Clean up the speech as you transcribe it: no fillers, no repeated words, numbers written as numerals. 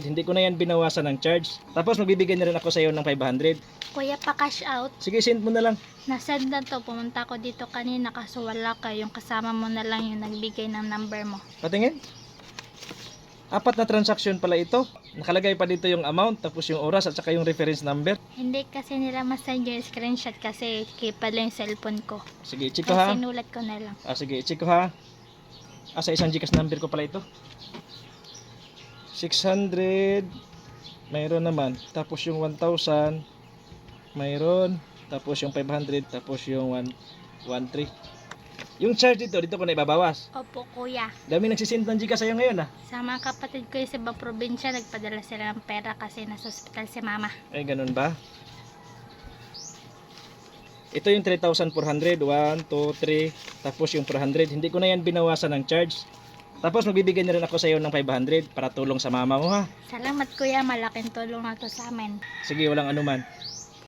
Hindi ko na yan binawasan ng charge. Tapos magbibigay na rin ako sa iyo ng 500. Kuya, pa-cash out. Sige, send mo na lang. Nasend na to. Pumunta ko dito kanina kaso wala ka. Yung kasama mo na lang yung nagbigay ng number mo. Patingin. 4 na transaction pala ito. Nakalagay pa dito yung amount, tapos yung oras at saka yung reference number. Hindi kasi nila masend yung screenshot kasi keep pala yung cellphone ko. Sige, check ko Ay, ha. sinulat ko na lang. Sige, check ko ha. Sa isang GCash number ko pala ito. 600. Mayroon naman. Tapos yung 1,000. Mayroon. Tapos yung 500. Tapos yung 113. Yung charge dito ko na ibabawas. Opo, kuya. Dami nagsisend ng GCash sa'yo ngayon ah. Sa mga kapatid ko yung sa ibang probinsya, nagpadala sila ng pera kasi nasa ospital si mama. Ay, ganun ba? Ito yung 3,400. 1, 2, 3. Tapos yung 400. Hindi ko na yan binawasan ng charge. Tapos magbibigay na rin ako sa iyo ng 500 para tulong sa mama mo ha. Salamat kuya, malaking tulong na to sa amin. Sige, walang anuman.